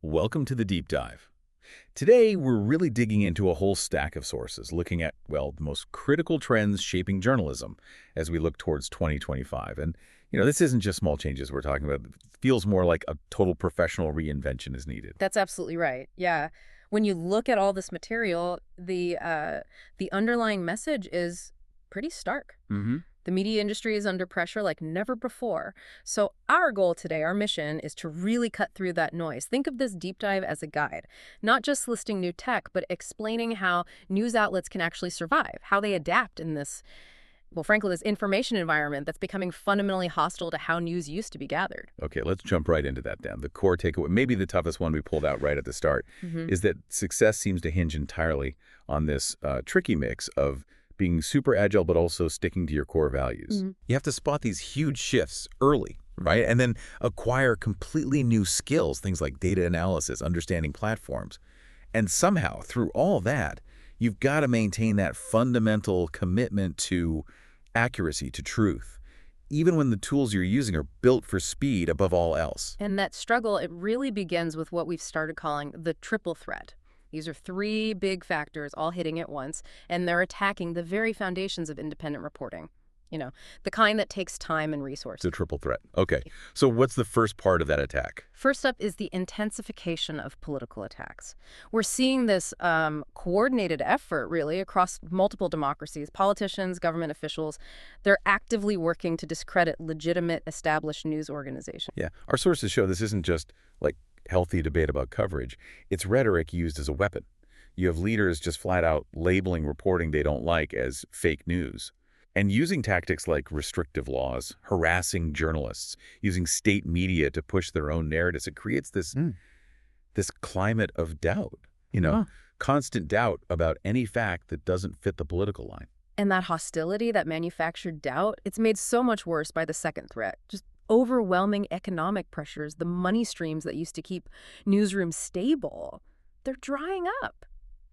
Welcome to the deep dive. Today, we're really digging into a whole stack of sources, looking at, well, the most critical trends shaping journalism as we look towards 2025. And, this isn't just small changes we're talking about. It feels more like a total professional reinvention is needed. That's absolutely right. Yeah. When you look at all this material, the underlying message is pretty stark. Mm-hmm. The media industry is under pressure like never before. So our goal today, our mission, is to really cut through that noise. Think of this deep dive as a guide, not just listing new tech, but explaining how news outlets can actually survive, how they adapt in this, well, frankly, this information environment that's becoming fundamentally hostile to how news used to be gathered. Okay, let's jump right into that then. The core takeaway, maybe the toughest one we pulled out right at the start, is that success seems to hinge entirely on this tricky mix of being super agile, but also sticking to your core values. You have to spot these huge shifts early, right? And then acquire completely new skills, things like data analysis, understanding platforms. And somehow, through all that, you've got to maintain that fundamental commitment to accuracy, to truth, even when the tools you're using are built for speed above all else. And that struggle, it really begins with what we've started calling the triple threat. These are three big factors all hitting at once, and they're attacking the very foundations of independent reporting. The kind that takes time and resources. It's a triple threat. Okay. So what's the first part of that attack? First up is the intensification of political attacks. We're seeing this coordinated effort, really, across multiple democracies. Politicians, government officials, they're actively working to discredit legitimate, established news organizations. Yeah. Our sources show this isn't just like healthy debate about coverage. It's rhetoric used as a weapon. You have leaders just flat out labeling reporting they don't like as fake news and using tactics like restrictive laws, harassing journalists, using state media to push their own narratives. It creates this climate of doubt, constant doubt about any fact that doesn't fit the political line. And that hostility, that manufactured doubt, it's made so much worse by the second threat. Just overwhelming economic pressures, the money streams that used to keep newsrooms stable, they're drying up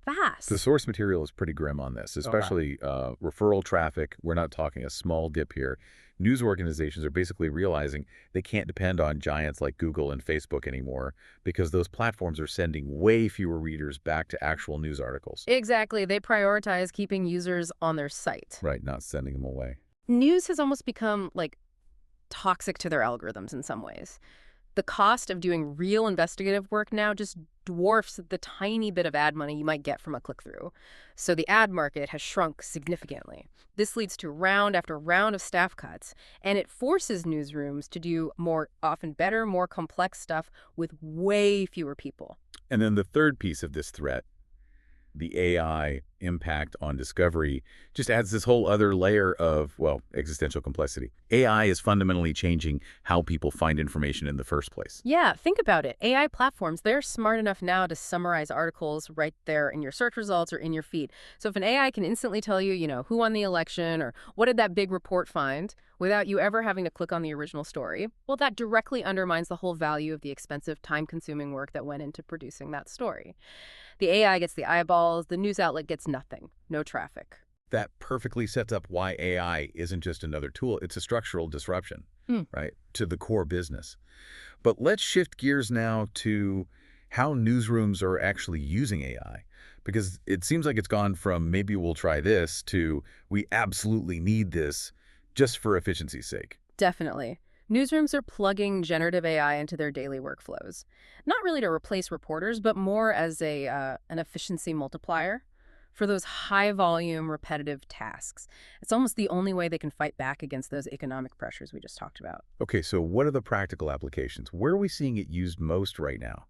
fast. The source material is pretty grim on this, especially referral traffic. We're not talking a small dip here. News organizations are basically realizing they can't depend on giants like Google and Facebook anymore because those platforms are sending way fewer readers back to actual news articles. Exactly. They prioritize keeping users on their site. Right, not sending them away. News has almost become toxic to their algorithms in some ways. The cost of doing real investigative work now just dwarfs the tiny bit of ad money you might get from a click-through. So the ad market has shrunk significantly. This leads to round after round of staff cuts, and it forces newsrooms to do more, often better, more complex stuff with way fewer people. And then the third piece of this threat, the AI impact on discovery, just adds this whole other layer of, existential complexity. AI is fundamentally changing how people find information in the first place. Yeah, think about it. AI platforms, they're smart enough now to summarize articles right there in your search results or in your feed. So if an AI can instantly tell you, who won the election or what did that big report find without you ever having to click on the original story, well, that directly undermines the whole value of the expensive, time-consuming work that went into producing that story. The AI gets the eyeballs, the news outlet gets nothing, no traffic. That perfectly sets up why AI isn't just another tool. It's a structural disruption, right, to the core business. But let's shift gears now to how newsrooms are actually using AI, because it seems like it's gone from maybe we'll try this to we absolutely need this just for efficiency's sake. Definitely. Newsrooms are plugging generative AI into their daily workflows, not really to replace reporters, but more as an efficiency multiplier for those high-volume, repetitive tasks. It's almost the only way they can fight back against those economic pressures we just talked about. Okay, so what are the practical applications? Where are we seeing it used most right now?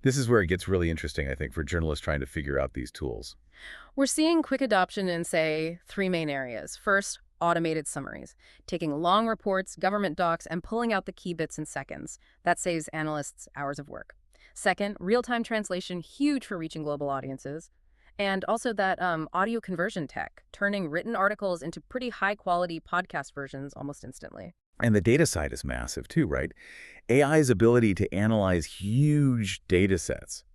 This is where it gets really interesting, I think, for journalists trying to figure out these tools. We're seeing quick adoption in, say, three main areas. First, automated summaries, taking long reports, government docs, and pulling out the key bits in seconds. That saves analysts hours of work. Second, real-time translation, huge for reaching global audiences. And also that audio conversion tech, turning written articles into pretty high-quality podcast versions almost instantly. And the data side is massive too, right? AI's ability to analyze huge data sets.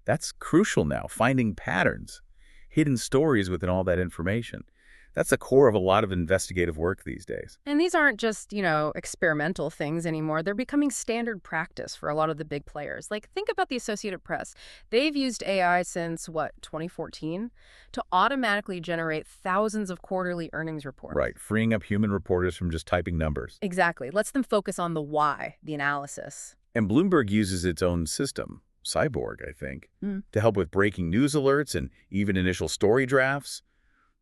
That's crucial now, finding patterns, hidden stories within all that information. That's the core of a lot of investigative work these days. And these aren't just, experimental things anymore. They're becoming standard practice for a lot of the big players. Like, think about the Associated Press. They've used AI since, 2014, to automatically generate thousands of quarterly earnings reports. Right, freeing up human reporters from just typing numbers. Exactly. Lets them focus on the why, the analysis. And Bloomberg uses its own system, Cyborg, I think, to help with breaking news alerts and even initial story drafts.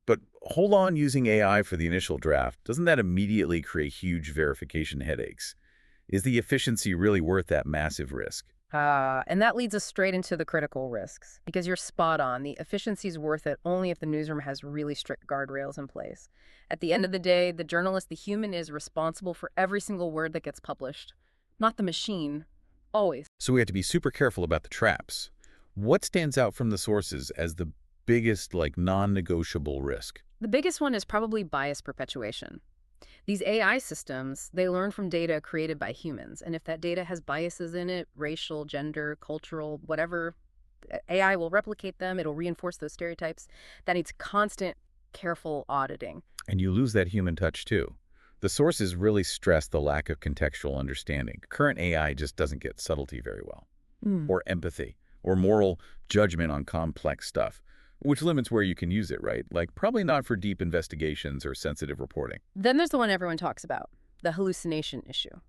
But hold on using AI for the initial draft. Doesn't that immediately create huge verification headaches? Is the efficiency really worth that massive risk? And that leads us straight into the critical risks, because you're spot on. The efficiency is worth it only if the newsroom has really strict guardrails in place. At the end of the day, the journalist, the human, is responsible for every single word that gets published, not the machine, always. So we have to be super careful about the traps. What stands out from the sources as the biggest, non-negotiable risk? The biggest one is probably bias perpetuation. These AI systems, they learn from data created by humans. And if that data has biases in it, racial, gender, cultural, whatever, AI will replicate them. It'll reinforce those stereotypes. That needs constant, careful auditing. And you lose that human touch, too. The sources really stress the lack of contextual understanding. Current AI just doesn't get subtlety very well, or empathy, or moral judgment on complex stuff, which limits where you can use it, right? Probably not for deep investigations or sensitive reporting. Then there's the one everyone talks about, the hallucination issue,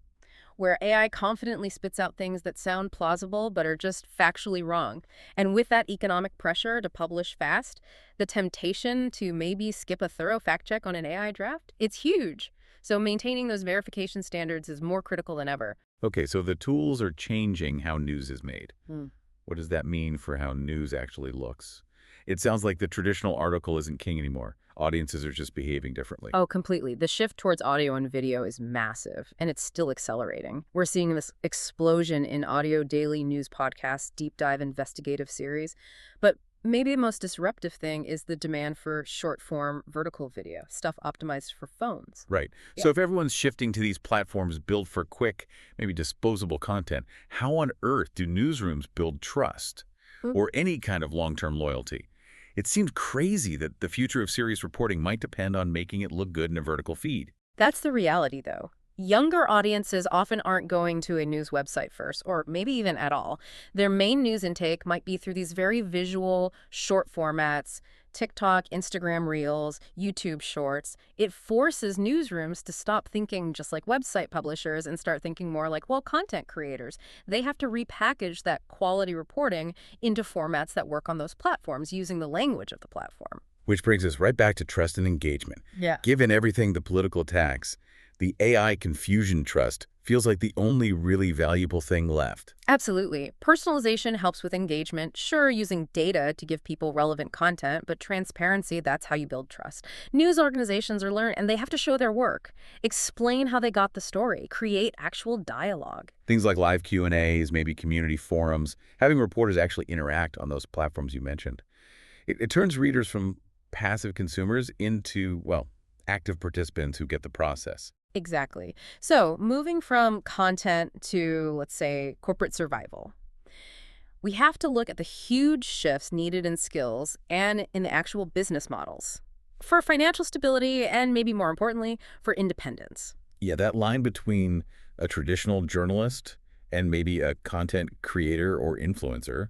where AI confidently spits out things that sound plausible but are just factually wrong. And with that economic pressure to publish fast, the temptation to maybe skip a thorough fact check on an AI draft, it's huge. So maintaining those verification standards is more critical than ever. Okay, so the tools are changing how news is made. What does that mean for how news actually looks? It sounds like the traditional article isn't king anymore. Audiences are just behaving differently. Oh, completely. The shift towards audio and video is massive, and it's still accelerating. We're seeing this explosion in audio daily news podcasts, deep dive investigative series. But maybe the most disruptive thing is the demand for short-form vertical video, stuff optimized for phones. Right. Yeah. So if everyone's shifting to these platforms built for quick, maybe disposable content, how on earth do newsrooms build trust or any kind of long-term loyalty? It seems crazy that the future of serious reporting might depend on making it look good in a vertical feed. That's the reality, though. Younger audiences often aren't going to a news website first, or maybe even at all. Their main news intake might be through these very visual, short formats, TikTok, Instagram Reels, YouTube Shorts. It forces newsrooms to stop thinking just like website publishers and start thinking more like, content creators. They have to repackage that quality reporting into formats that work on those platforms using the language of the platform. Which brings us right back to trust and engagement. Yeah. Given everything the political attacks, the AI confusion trust feels like the only really valuable thing left. Absolutely. Personalization helps with engagement. Sure, using data to give people relevant content, but transparency, that's how you build trust. News organizations are learning, and they have to show their work, explain how they got the story, create actual dialogue. Things like live Q&As, maybe community forums, having reporters actually interact on those platforms you mentioned. It turns readers from passive consumers into, active participants who get the process. Exactly. So moving from content to, let's say, corporate survival, we have to look at the huge shifts needed in skills and in the actual business models for financial stability and, maybe more importantly, for independence. Yeah, that line between a traditional journalist and maybe a content creator or influencer,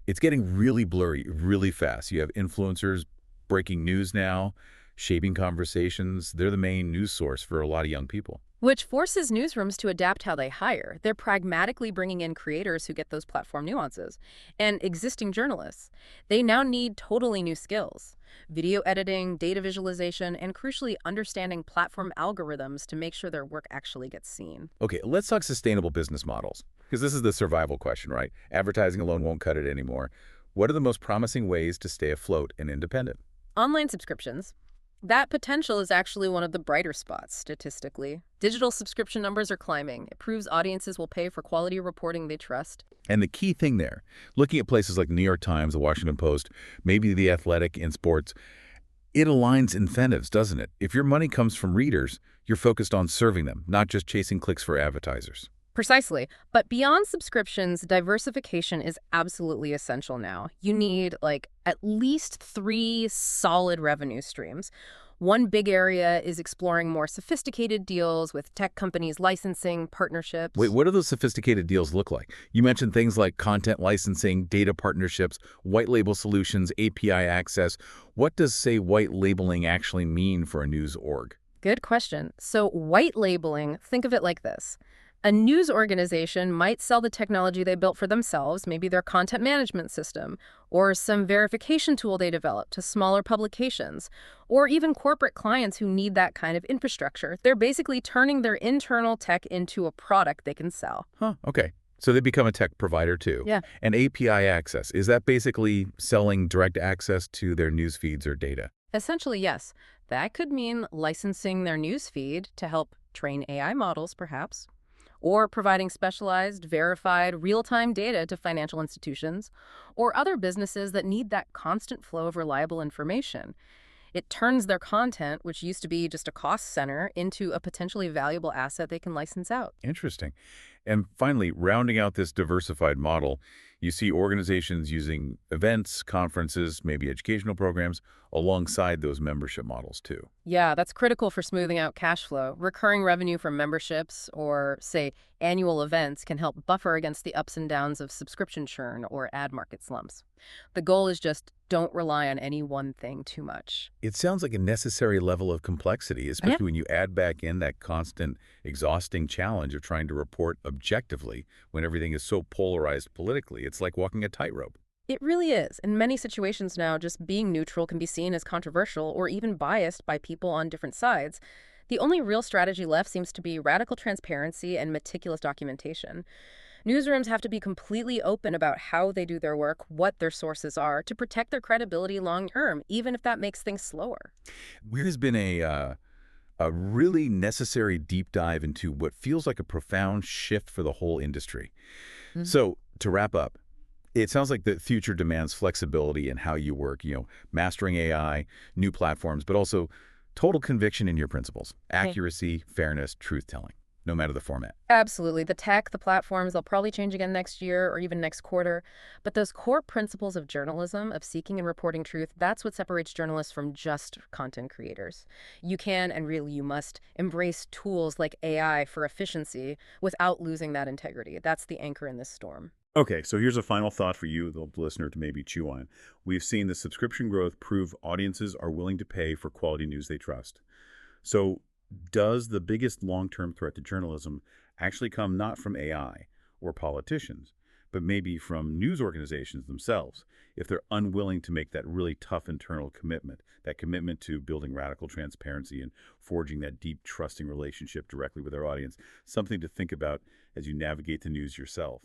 it's getting really blurry really fast. You have influencers breaking news now, shaping conversations. They're the main news source for a lot of young people. Which forces newsrooms to adapt how they hire. They're pragmatically bringing in creators who get those platform nuances. And existing journalists, they now need totally new skills. Video editing, data visualization, and crucially understanding platform algorithms to make sure their work actually gets seen. Okay, let's talk sustainable business models, because this is the survival question, right? Advertising alone won't cut it anymore. What are the most promising ways to stay afloat and independent? Online subscriptions. That potential is actually one of the brighter spots, statistically. Digital subscription numbers are climbing. It proves audiences will pay for quality reporting they trust. And the key thing there, looking at places like the New York Times, the Washington Post, maybe The Athletic in sports, it aligns incentives, doesn't it? If your money comes from readers, you're focused on serving them, not just chasing clicks for advertisers. Precisely. But beyond subscriptions, diversification is absolutely essential now. You need, at least 3 solid revenue streams. One big area is exploring more sophisticated deals with tech companies licensing, partnerships. Wait, what do those sophisticated deals look like? You mentioned things like content licensing, data partnerships, white label solutions, API access. What does, say, white labeling actually mean for a news org? Good question. So white labeling, think of it like this. A news organization might sell the technology they built for themselves, maybe their content management system, or some verification tool they developed to smaller publications, or even corporate clients who need that kind of infrastructure. They're basically turning their internal tech into a product they can sell. Huh, okay. So they become a tech provider too. Yeah. And API access, is that basically selling direct access to their news feeds or data? Essentially, yes. That could mean licensing their news feed to help train AI models, perhaps, or providing specialized, verified, real-time data to financial institutions or other businesses that need that constant flow of reliable information. It turns their content, which used to be just a cost center, into a potentially valuable asset they can license out. Interesting. And finally, rounding out this diversified model, you see organizations using events, conferences, maybe educational programs, alongside those membership models too. Yeah, that's critical for smoothing out cash flow. Recurring revenue from memberships or, say, annual events can help buffer against the ups and downs of subscription churn or ad market slumps. The goal is just don't rely on any one thing too much. It sounds like a necessary level of complexity, especially when you add back in that constant, exhausting challenge of trying to report objectively when everything is so polarized politically. It's like walking a tightrope. It really is. In many situations now, just being neutral can be seen as controversial or even biased by people on different sides. The only real strategy left seems to be radical transparency and meticulous documentation. Newsrooms have to be completely open about how they do their work, what their sources are, to protect their credibility long term, even if that makes things slower. There's been a really necessary deep dive into what feels like a profound shift for the whole industry. So, to wrap up, it sounds like the future demands flexibility in how you work, mastering AI, new platforms, but also total conviction in your principles, accuracy, fairness, truth-telling, no matter the format. Absolutely. The tech, the platforms, they'll probably change again next year or even next quarter. But those core principles of journalism, of seeking and reporting truth, that's what separates journalists from just content creators. You can, and really you must, embrace tools like AI for efficiency without losing that integrity. That's the anchor in this storm. Okay, so here's a final thought for you, the listener, to maybe chew on. We've seen the subscription growth prove audiences are willing to pay for quality news they trust. So does the biggest long-term threat to journalism actually come not from AI or politicians, but maybe from news organizations themselves, if they're unwilling to make that really tough internal commitment, that commitment to building radical transparency and forging that deep, trusting relationship directly with their audience? Something to think about as you navigate the news yourself.